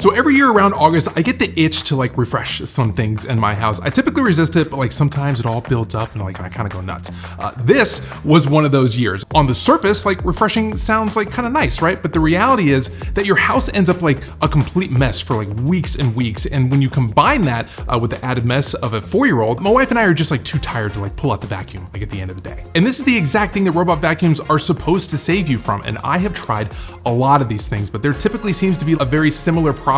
So every year around August, I get the itch to like refresh some things in my house. I typically resist it, but like sometimes it all builds up and like I kind of go nuts. This was one of those years. On the surface, like refreshing sounds like kind of nice, right? But the reality is that your house ends up like a complete mess for like weeks and weeks. And when you combine that with the added mess of a 4-year-old, my wife and I are just like too tired to like pull out the vacuum like at the end of the day. And this is the exact thing that robot vacuums are supposed to save you from. And I have tried a lot of these things, but there typically seems to be a very similar problem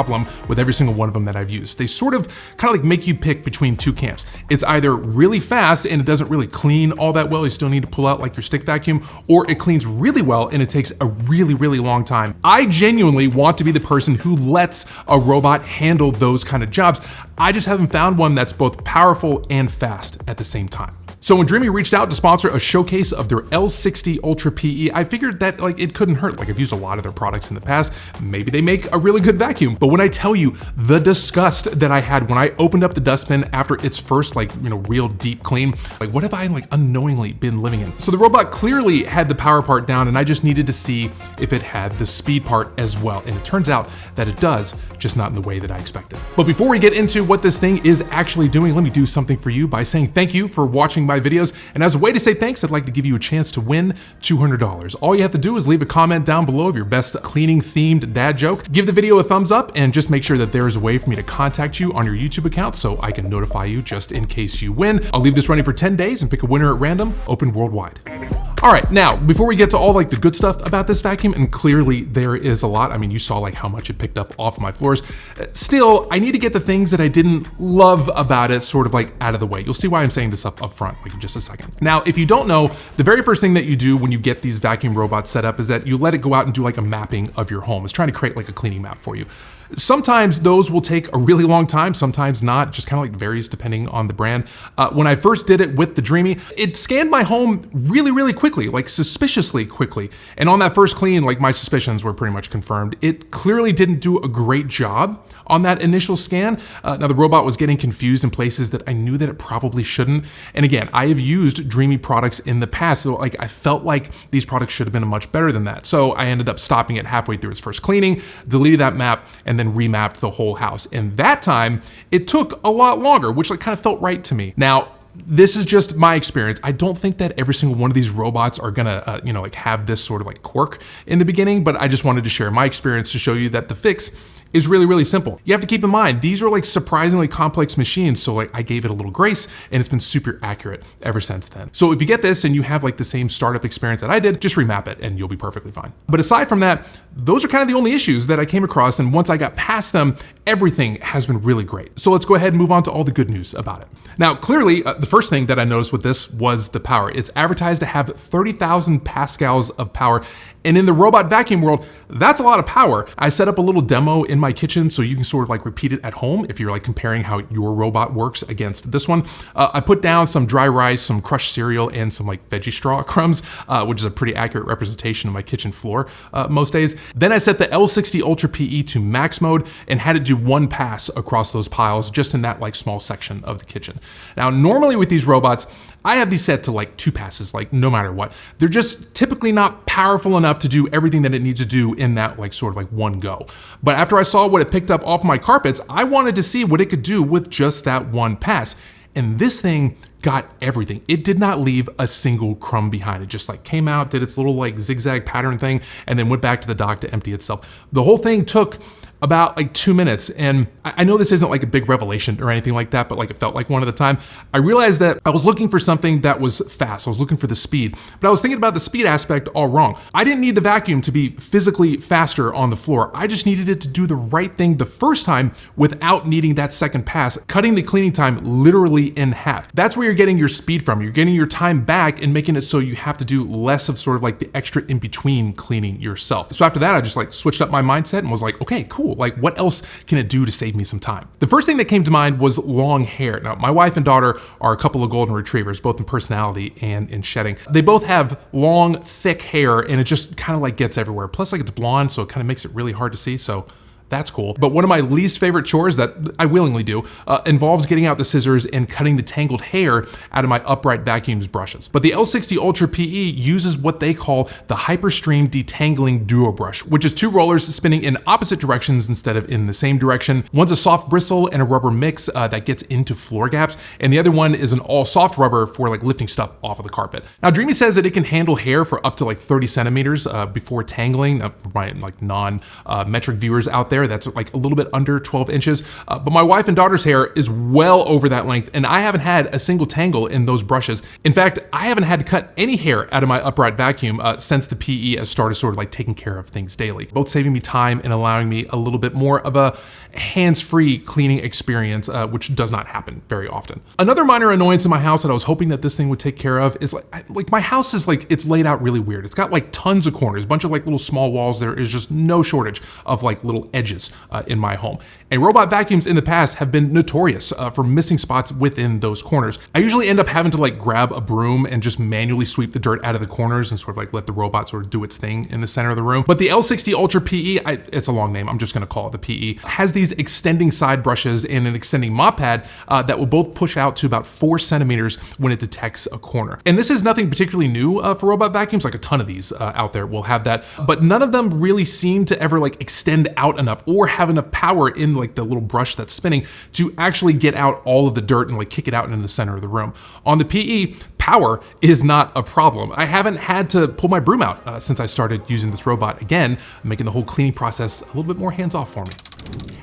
with every single one of them that I've used. They sort of kind of like make you pick between two camps. It's either really fast and it doesn't really clean all that well, you still need to pull out like your stick vacuum, or it cleans really well and it takes a really, really long time. I genuinely want to be the person who lets a robot handle those kind of jobs. I just haven't found one that's both powerful and fast at the same time. So when Dreame reached out to sponsor a showcase of their L60 Ultra PE, I figured that like it couldn't hurt. Like I've used a lot of their products in the past. Maybe they make a really good vacuum. But when I tell you the disgust that I had when I opened up the dustbin after its first like, real deep clean, like what have I like unknowingly been living in? So the robot clearly had the power part down and I just needed to see if it had the speed part as well. And it turns out that it does, just not in the way that I expected. But before we get into what this thing is actually doing, let me do something for you by saying thank you for watching my videos. And as a way to say thanks, I'd like to give you a chance to win $200. All you have to do is leave a comment down below of your best cleaning themed dad joke. Give the video a thumbs up and just make sure that there is a way for me to contact you on your YouTube account so I can notify you just in case you win. I'll leave this running for 10 days and pick a winner at random, open worldwide. All right, now, before we get to all like the good stuff about this vacuum, and clearly there is a lot. I mean, you saw like how much it picked up off of my floors. Still, I need to get the things that I didn't love about it sort of like out of the way. You'll see why I'm saying this up front like in just a second. Now, if you don't know, the very first thing that you do when you get these vacuum robots set up is that you let it go out and do like a mapping of your home. It's trying to create like a cleaning map for you. Sometimes those will take a really long time, sometimes not, it just kind of like varies depending on the brand. When I first did it with the Dreame, it scanned my home really, really quickly, like suspiciously quickly. And on that first clean, like my suspicions were pretty much confirmed. It clearly didn't do a great job on that initial scan. Now the robot was getting confused in places that I knew that it probably shouldn't. And again, I have used Dreame products in the past, so like I felt like these products should have been much better than that. So I ended up stopping it halfway through its first cleaning, deleted that map, and then remapped the whole house. And that time, it took a lot longer, which like kind of felt right to me. Now, this is just my experience. I don't think that every single one of these robots are gonna, like have this sort of like quirk in the beginning, but I just wanted to share my experience to show you that the fix is really, really simple. You have to keep in mind, these are like surprisingly complex machines, so like I gave it a little grace and it's been super accurate ever since then. So if you get this and you have like the same startup experience that I did, just remap it and you'll be perfectly fine. But aside from that, those are kind of the only issues that I came across, and once I got past them, everything has been really great. So let's go ahead and move on to all the good news about it. Now, clearly, the first thing that I noticed with this was the power. It's advertised to have 30,000 pascals of power. And in the robot vacuum world, that's a lot of power. I set up a little demo in my kitchen so you can sort of like repeat it at home if you're like comparing how your robot works against this one. I put down some dry rice, some crushed cereal, and some like veggie straw crumbs, which is a pretty accurate representation of my kitchen floor most days. Then I set the L60 Ultra PE to max mode and had it do one pass across those piles just in that like small section of the kitchen. Now, normally with these robots, I have these set to like 2 passes, like no matter what. They're just typically not powerful enough to do everything that it needs to do in that like sort of like one go. But after I saw what it picked up off my carpets, I wanted to see what it could do with just that one pass. And this thing got everything. It did not leave a single crumb behind. It just like came out, did its little like zigzag pattern thing, and then went back to the dock to empty itself. The whole thing took about like 2 minutes. And I know this isn't like a big revelation or anything like that, but like it felt like one at the time. I realized that I was looking for something that was fast. I was looking for the speed, but I was thinking about the speed aspect all wrong. I didn't need the vacuum to be physically faster on the floor. I just needed it to do the right thing the first time without needing that second pass, cutting the cleaning time literally in half. That's where you're getting your speed from. You're getting your time back and making it so you have to do less of sort of like the extra in between cleaning yourself. So after that, I just like switched up my mindset and was like, okay, cool. Like what else can it do to save me some time? The first thing that came to mind was long hair. Now, my wife and daughter are a couple of golden retrievers, both in personality and in shedding. They both have long, thick hair and it just kind of like gets everywhere. Plus like it's blonde, so it kind of makes it really hard to see. So that's cool. But one of my least favorite chores that I willingly do involves getting out the scissors and cutting the tangled hair out of my upright vacuum's brushes. But the L60 Ultra PE uses what they call the Hyperstream Detangling Duo Brush, which is two rollers spinning in opposite directions instead of in the same direction. One's a soft bristle and a rubber mix that gets into floor gaps, and the other one is an all soft rubber for like lifting stuff off of the carpet. Now Dreame says that it can handle hair for up to like 30 centimeters before tangling. For my like non-metric viewers out there, that's like a little bit under 12 inches. But my wife and daughter's hair is well over that length, and I haven't had a single tangle in those brushes. In fact, I haven't had to cut any hair out of my upright vacuum since the PE has started sort of like taking care of things daily, both saving me time and allowing me a little bit more of a hands-free cleaning experience, which does not happen very often. Another minor annoyance in my house that I was hoping that this thing would take care of is like my house is like, it's laid out really weird. It's got like tons of corners, a bunch of like little small walls. There is just no shortage of like little edges in my home. And robot vacuums in the past have been notorious for missing spots within those corners. I usually end up having to like grab a broom and just manually sweep the dirt out of the corners and sort of like let the robot sort of do its thing in the center of the room. But the L60 Ultra PE, it's a long name, I'm just gonna call it the PE, has these extending side brushes and an extending mop pad that will both push out to about 4 centimeters when it detects a corner. And this is nothing particularly new for robot vacuums, like a ton of these out there will have that, but none of them really seem to ever like extend out enough or have enough power in like the little brush that's spinning to actually get out all of the dirt and like kick it out into the center of the room. On the PE, power is not a problem. I haven't had to pull my broom out since I started using this robot again, making the whole cleaning process a little bit more hands-off for me.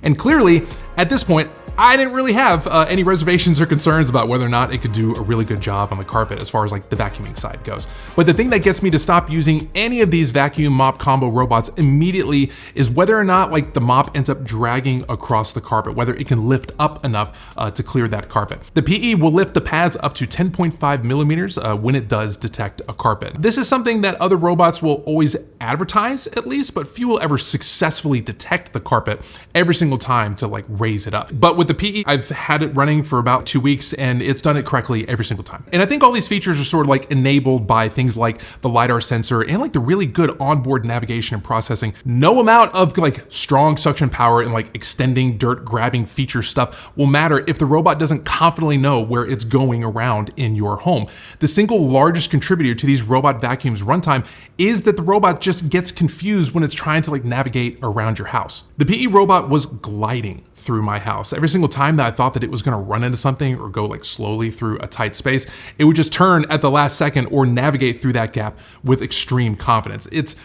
And clearly, at this point, I didn't really have any reservations or concerns about whether or not it could do a really good job on the carpet as far as like the vacuuming side goes. But the thing that gets me to stop using any of these vacuum mop combo robots immediately is whether or not like the mop ends up dragging across the carpet, whether it can lift up enough to clear that carpet. The PE will lift the pads up to 10.5 millimeters when it does detect a carpet. This is something that other robots will always advertise at least, but few will ever successfully detect the carpet every single time to like raise it up. But with the PE, I've had it running for about 2 weeks and it's done it correctly every single time. And I think all these features are sort of like enabled by things like the LiDAR sensor and like the really good onboard navigation and processing. No amount of like strong suction power and like extending dirt grabbing feature stuff will matter if the robot doesn't confidently know where it's going around in your home. The single largest contributor to these robot vacuums runtime is that the robot just gets confused when it's trying to like navigate around your house. The PE robot was gliding through my house. Every single time that I thought that it was gonna run into something or go like slowly through a tight space, it would just turn at the last second or navigate through that gap with extreme confidence. It's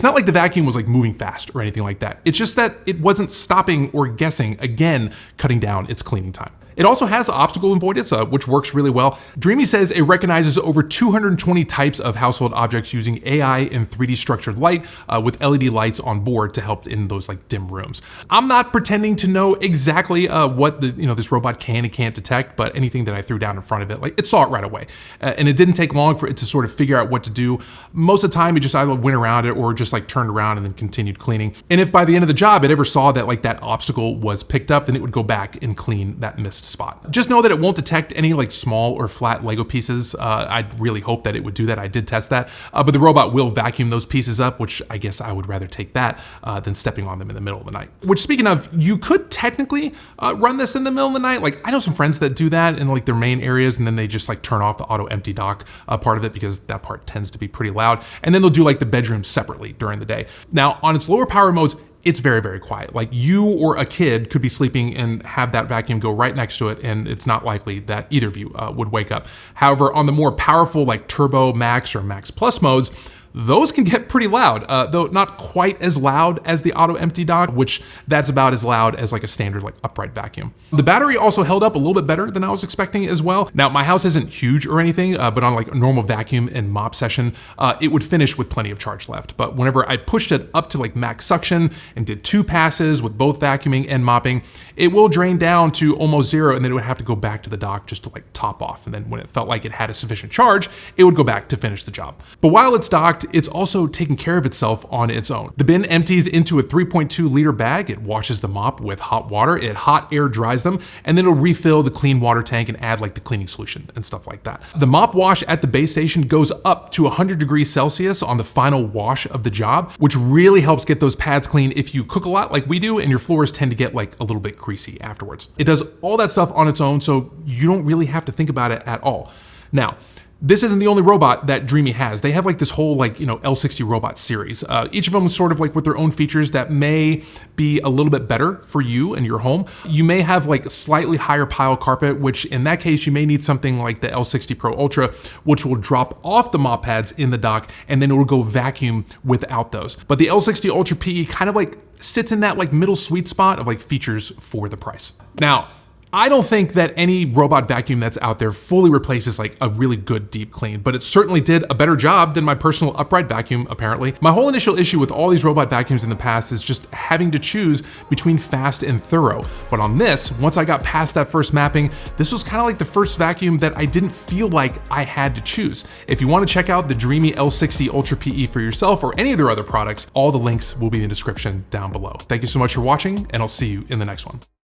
not like the vacuum was like moving fast or anything like that. It's just that it wasn't stopping or guessing, again, cutting down its cleaning time. It also has obstacle avoidance, which works really well. Dreame says it recognizes over 220 types of household objects using AI and 3D structured light with LED lights on board to help in those like dim rooms. I'm not pretending to know exactly what this robot can and can't detect, but anything that I threw down in front of it, like it saw it right away. And it didn't take long for it to sort of figure out what to do. Most of the time, it just either went around it or just like turned around and then continued cleaning. And if by the end of the job, it ever saw that like that obstacle was picked up, then it would go back and clean that missed spot. Just know that it won't detect any like small or flat Lego pieces. I really hope that it would do that. I did test that, but the robot will vacuum those pieces up, which I guess I would rather take that than stepping on them in the middle of the night. Which, speaking of, you could technically run this in the middle of the night. Like I know some friends that do that in like their main areas, and then they just like turn off the auto empty dock part of it because that part tends to be pretty loud. And then they'll do like the bedroom separately during the day. Now on its lower power modes, it's very, very quiet. Like you or a kid could be sleeping and have that vacuum go right next to it, and it's not likely that either of you would wake up. However, on the more powerful like Turbo Max or Max Plus modes, those can get pretty loud, though not quite as loud as the auto empty dock, which that's about as loud as like a standard like upright vacuum. The battery also held up a little bit better than I was expecting as well. Now my house isn't huge or anything, but on like a normal vacuum and mop session, it would finish with plenty of charge left. But whenever I pushed it up to like max suction and did 2 passes with both vacuuming and mopping, it will drain down to almost 0, and then it would have to go back to the dock just to like top off. And then when it felt like it had a sufficient charge, it would go back to finish the job. But while it's docked, fact, it's also taking care of itself on its own. The bin empties into a 3.2 liter bag. It washes the mop with hot water. It hot air dries them, and then it'll refill the clean water tank and add like the cleaning solution and stuff like that. The mop wash at the base station goes up to 100 degrees Celsius on the final wash of the job, which really helps get those pads clean if you cook a lot like we do and your floors tend to get like a little bit greasy afterwards. It does all that stuff on its own, so you don't really have to think about it at all. Now, this isn't the only robot that Dreame has. They have like this whole like, L60 robot series. Each of them is sort of like with their own features that may be a little bit better for you and your home. You may have like a slightly higher pile carpet, which in that case, you may need something like the L60 Pro Ultra, which will drop off the mop pads in the dock and then it will go vacuum without those. But the L60 Ultra PE kind of like sits in that like middle sweet spot of like features for the price. Now, I don't think that any robot vacuum that's out there fully replaces like a really good deep clean, but it certainly did a better job than my personal upright vacuum, apparently. My whole initial issue with all these robot vacuums in the past is just having to choose between fast and thorough. But on this, once I got past that first mapping, this was kind of like the first vacuum that I didn't feel like I had to choose. If you want to check out the Dreame L60 Ultra PE for yourself or any of their other products, all the links will be in the description down below. Thank you so much for watching, and I'll see you in the next one.